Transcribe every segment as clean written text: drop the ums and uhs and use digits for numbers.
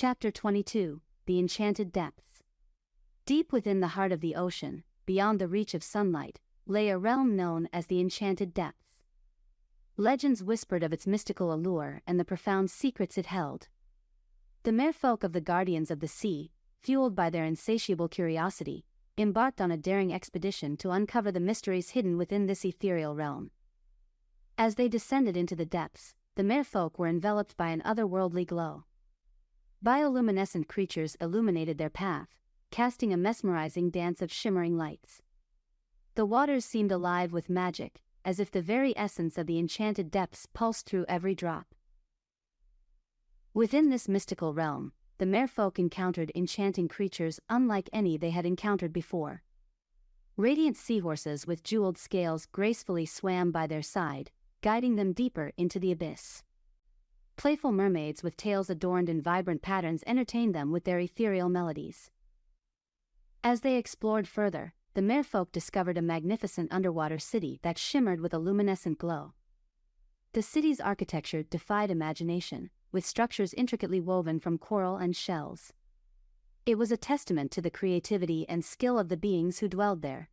Chapter 22, The Enchanted Depths. Deep within the heart of the ocean, beyond the reach of sunlight, lay a realm known as the Enchanted Depths. Legends whispered of its mystical allure and the profound secrets it held. The merfolk of the Guardians of the Sea, fueled by their insatiable curiosity, embarked on a daring expedition to uncover the mysteries hidden within this ethereal realm. As they descended into the depths, the merfolk were enveloped by an otherworldly glow. Bioluminescent creatures illuminated their path, casting a mesmerizing dance of shimmering lights. The waters seemed alive with magic, as if the very essence of the enchanted depths pulsed through every drop. Within this mystical realm, the merfolk encountered enchanting creatures unlike any they had encountered before. Radiant seahorses with jeweled scales gracefully swam by their side, guiding them deeper into the abyss. Playful mermaids with tails adorned in vibrant patterns entertained them with their ethereal melodies. As they explored further, the merfolk discovered a magnificent underwater city that shimmered with a luminescent glow. The city's architecture defied imagination, with structures intricately woven from coral and shells. It was a testament to the creativity and skill of the beings who dwelled there.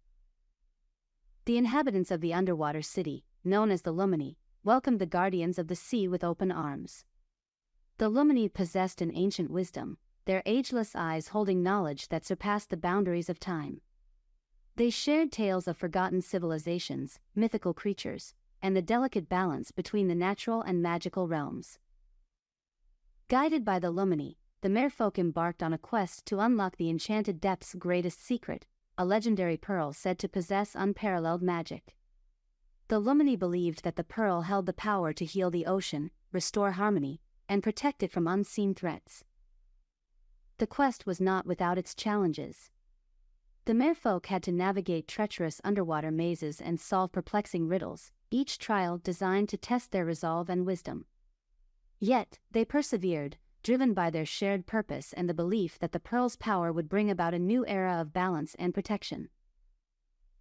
The inhabitants of the underwater city, known as the Lumini, welcomed the Guardians of the Sea with open arms. The Lumini possessed an ancient wisdom, their ageless eyes holding knowledge that surpassed the boundaries of time. They shared tales of forgotten civilizations, mythical creatures, and the delicate balance between the natural and magical realms. Guided by the Lumini, the merfolk embarked on a quest to unlock the Enchanted Depths' greatest secret, a legendary pearl said to possess unparalleled magic. The Lumini believed that the pearl held the power to heal the ocean, restore harmony, and protect it from unseen threats. The quest was not without its challenges. The merfolk had to navigate treacherous underwater mazes and solve perplexing riddles, each trial designed to test their resolve and wisdom. Yet, they persevered, driven by their shared purpose and the belief that the pearl's power would bring about a new era of balance and protection.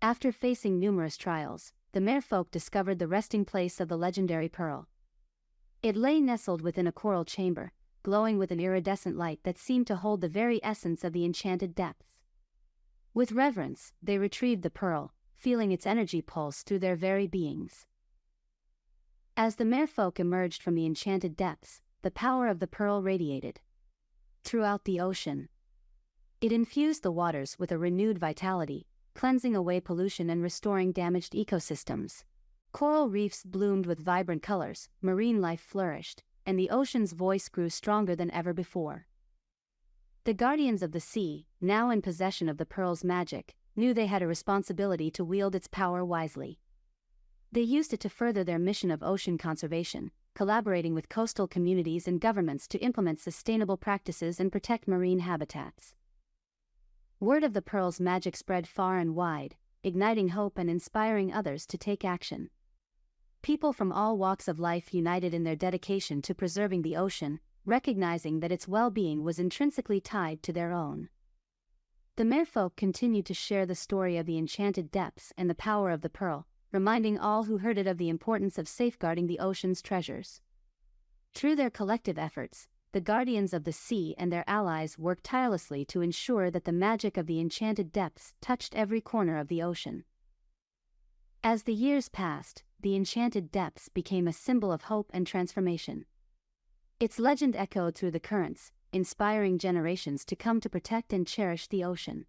After facing numerous trials, the merfolk discovered the resting place of the legendary pearl. It lay nestled within a coral chamber, glowing with an iridescent light that seemed to hold the very essence of the enchanted depths. With reverence, they retrieved the pearl, feeling its energy pulse through their very beings. As the merfolk emerged from the enchanted depths, the power of the pearl radiated throughout the ocean. It infused the waters with a renewed vitality, cleansing away pollution and restoring damaged ecosystems. Coral reefs bloomed with vibrant colors, marine life flourished, and the ocean's voice grew stronger than ever before. The Guardians of the Sea, now in possession of the pearl's magic, knew they had a responsibility to wield its power wisely. They used it to further their mission of ocean conservation, collaborating with coastal communities and governments to implement sustainable practices and protect marine habitats. Word of the pearl's magic spread far and wide, igniting hope and inspiring others to take action. People from all walks of life united in their dedication to preserving the ocean, recognizing that its well-being was intrinsically tied to their own. The merfolk continued to share the story of the enchanted depths and the power of the pearl, reminding all who heard it of the importance of safeguarding the ocean's treasures. Through their collective efforts, the Guardians of the Sea and their allies worked tirelessly to ensure that the magic of the enchanted depths touched every corner of the ocean. As the years passed, the enchanted depths became a symbol of hope and transformation. Its legend echoed through the currents, inspiring generations to come to protect and cherish the ocean.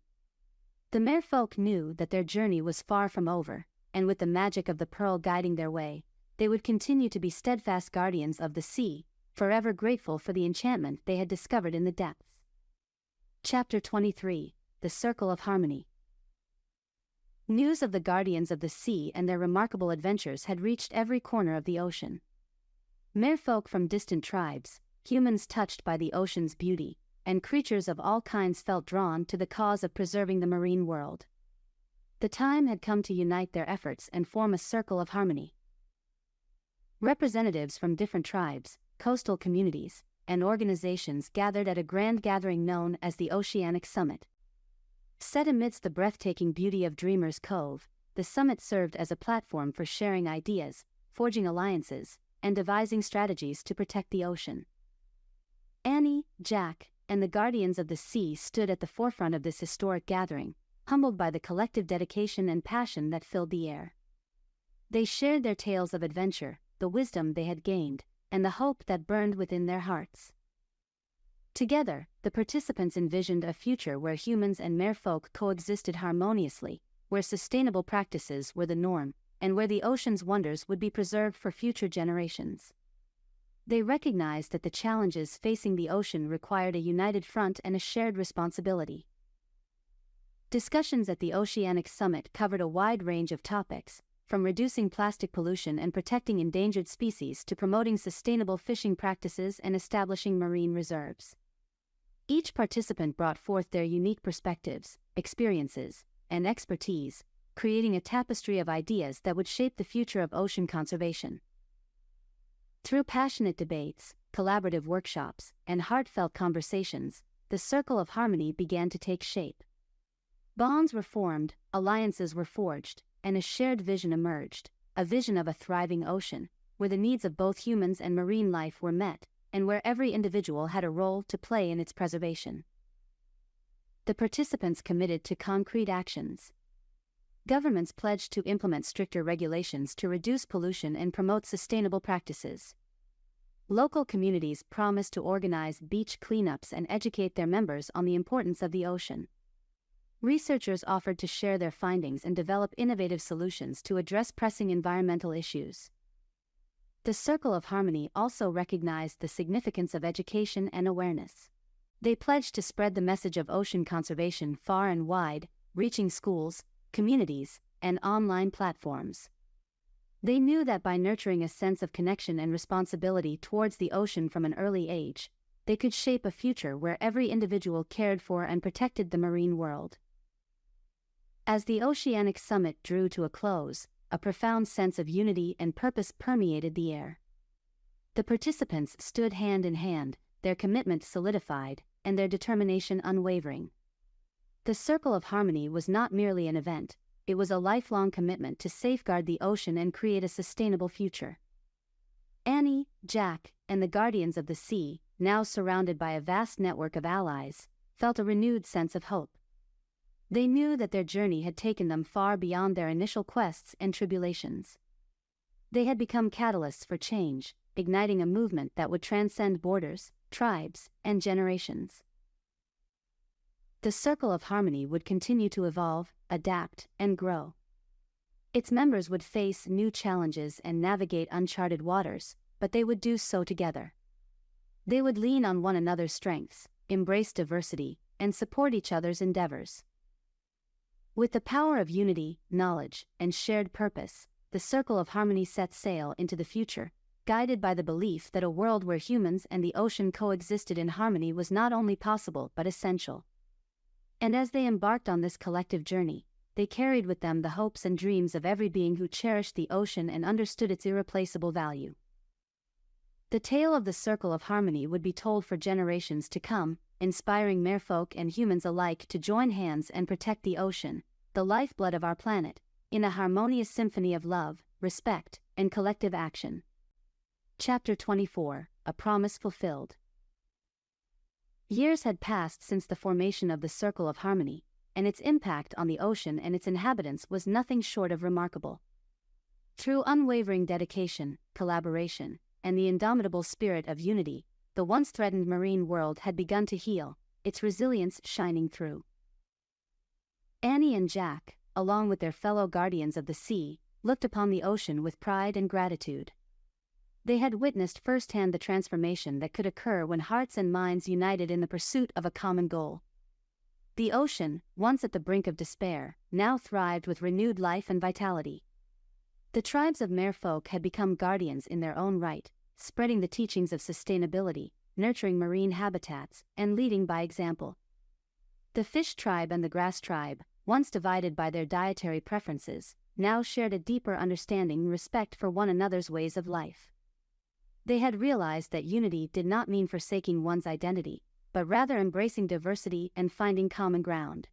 The merfolk knew that their journey was far from over, and with the magic of the pearl guiding their way, they would continue to be steadfast guardians of the sea, forever grateful for the enchantment they had discovered in the depths. Chapter 23, The Circle of Harmony. News of the Guardians of the Sea and their remarkable adventures had reached every corner of the ocean. Merfolk from distant tribes, humans touched by the ocean's beauty, and creatures of all kinds felt drawn to the cause of preserving the marine world. The time had come to unite their efforts and form a circle of harmony. Representatives from different tribes, coastal communities, and organizations gathered at a grand gathering known as the Oceanic Summit. Set amidst the breathtaking beauty of Dreamer's Cove, the summit served as a platform for sharing ideas, forging alliances, and devising strategies to protect the ocean. Annie, Jack, and the Guardians of the Sea stood at the forefront of this historic gathering, humbled by the collective dedication and passion that filled the air. They shared their tales of adventure, the wisdom they had gained, and the hope that burned within their hearts. Together, the participants envisioned a future where humans and merfolk coexisted harmoniously, where sustainable practices were the norm, and where the ocean's wonders would be preserved for future generations. They recognized that the challenges facing the ocean required a united front and a shared responsibility. Discussions at the Oceanic Summit covered a wide range of topics, from reducing plastic pollution and protecting endangered species to promoting sustainable fishing practices and establishing marine reserves. Each participant brought forth their unique perspectives, experiences, and expertise, creating a tapestry of ideas that would shape the future of ocean conservation. Through passionate debates, collaborative workshops, and heartfelt conversations, the Circle of Harmony began to take shape. Bonds were formed, alliances were forged, and a shared vision emerged, a vision of a thriving ocean, where the needs of both humans and marine life were met, and where every individual had a role to play in its preservation. The participants committed to concrete actions. Governments pledged to implement stricter regulations to reduce pollution and promote sustainable practices. Local communities promised to organize beach cleanups and educate their members on the importance of the ocean. Researchers offered to share their findings and develop innovative solutions to address pressing environmental issues. The Circle of Harmony also recognized the significance of education and awareness. They pledged to spread the message of ocean conservation far and wide, reaching schools, communities, and online platforms. They knew that by nurturing a sense of connection and responsibility towards the ocean from an early age, they could shape a future where every individual cared for and protected the marine world. As the Oceanic Summit drew to a close, a profound sense of unity and purpose permeated the air. The participants stood hand in hand, their commitment solidified, and their determination unwavering. The Circle of Harmony was not merely an event, it was a lifelong commitment to safeguard the ocean and create a sustainable future. Annie, Jack, and the Guardians of the Sea, now surrounded by a vast network of allies, felt a renewed sense of hope. They knew that their journey had taken them far beyond their initial quests and tribulations. They had become catalysts for change, igniting a movement that would transcend borders, tribes, and generations. The Circle of Harmony would continue to evolve, adapt, and grow. Its members would face new challenges and navigate uncharted waters, but they would do so together. They would lean on one another's strengths, embrace diversity, and support each other's endeavors. With the power of unity, knowledge, and shared purpose, the Circle of Harmony set sail into the future, guided by the belief that a world where humans and the ocean coexisted in harmony was not only possible but essential. And as they embarked on this collective journey, they carried with them the hopes and dreams of every being who cherished the ocean and understood its irreplaceable value. The tale of the Circle of Harmony would be told for generations to come, inspiring merfolk and humans alike to join hands and protect the ocean, the lifeblood of our planet, in a harmonious symphony of love, respect, and collective action. Chapter 24, A Promise Fulfilled. Years had passed since the formation of the Circle of Harmony, and its impact on the ocean and its inhabitants was nothing short of remarkable. Through unwavering dedication, collaboration, and the indomitable spirit of unity, the once threatened marine world had begun to heal, its resilience shining through. Annie and Jack, along with their fellow guardians of the sea, looked upon the ocean with pride and gratitude. They had witnessed firsthand the transformation that could occur when hearts and minds united in the pursuit of a common goal. The ocean, once at the brink of despair, now thrived with renewed life and vitality. The tribes of merfolk had become guardians in their own right, spreading the teachings of sustainability, nurturing marine habitats, and leading by example. The fish tribe and the grass tribe, once divided by their dietary preferences, now shared a deeper understanding and respect for one another's ways of life. They had realized that unity did not mean forsaking one's identity, but rather embracing diversity and finding common ground.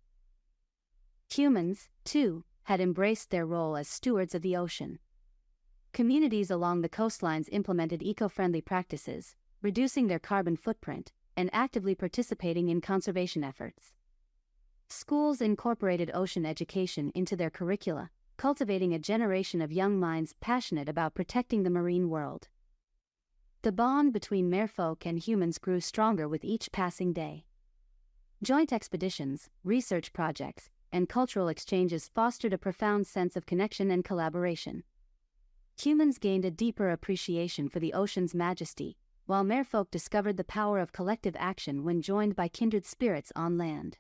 Humans, too, had embraced their role as stewards of the ocean. Communities along the coastlines implemented eco-friendly practices, reducing their carbon footprint, and actively participating in conservation efforts. Schools incorporated ocean education into their curricula, cultivating a generation of young minds passionate about protecting the marine world. The bond between merfolk and humans grew stronger with each passing day. Joint expeditions, research projects, and cultural exchanges fostered a profound sense of connection and collaboration. Humans gained a deeper appreciation for the ocean's majesty, while merfolk discovered the power of collective action when joined by kindred spirits on land.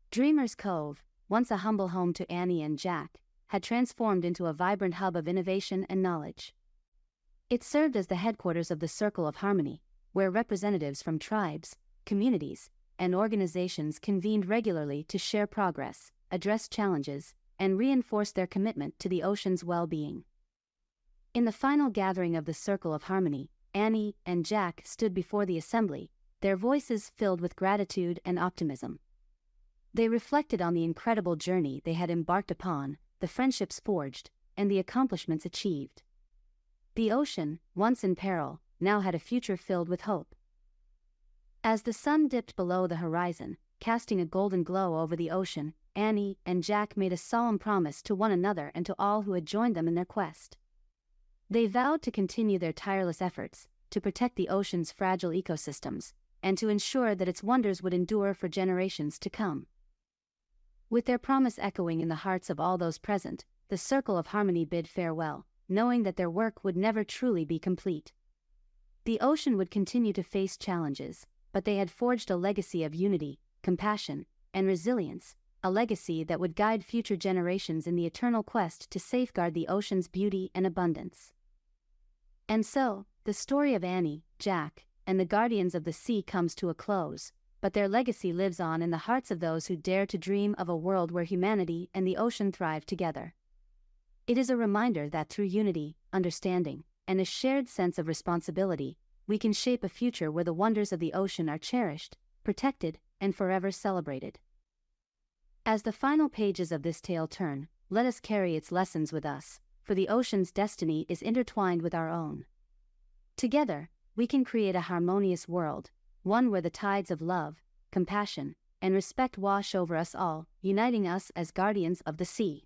Dreamer's Cove, once a humble home to Annie and Jack, had transformed into a vibrant hub of innovation and knowledge. It served as the headquarters of the Circle of Harmony, where representatives from tribes, communities, and organizations convened regularly to share progress, address challenges, and reinforce their commitment to the ocean's well-being. In the final gathering of the Circle of Harmony, Annie and Jack stood before the assembly, their voices filled with gratitude and optimism. They reflected on the incredible journey they had embarked upon, the friendships forged, and the accomplishments achieved. The ocean, once in peril, now had a future filled with hope. As the sun dipped below the horizon, casting a golden glow over the ocean, Annie and Jack made a solemn promise to one another and to all who had joined them in their quest. They vowed to continue their tireless efforts, to protect the ocean's fragile ecosystems, and to ensure that its wonders would endure for generations to come. With their promise echoing in the hearts of all those present, the Circle of Harmony bid farewell, knowing that their work would never truly be complete. The ocean would continue to face challenges, but they had forged a legacy of unity, compassion, and resilience, a legacy that would guide future generations in the eternal quest to safeguard the ocean's beauty and abundance. And so, the story of Annie, Jack, and the Guardians of the Sea comes to a close, but their legacy lives on in the hearts of those who dare to dream of a world where humanity and the ocean thrive together. It is a reminder that through unity, understanding, and a shared sense of responsibility, we can shape a future where the wonders of the ocean are cherished, protected, and forever celebrated. As the final pages of this tale turn, let us carry its lessons with us, for the ocean's destiny is intertwined with our own. Together, we can create a harmonious world, one where the tides of love, compassion, and respect wash over us all, uniting us as guardians of the sea.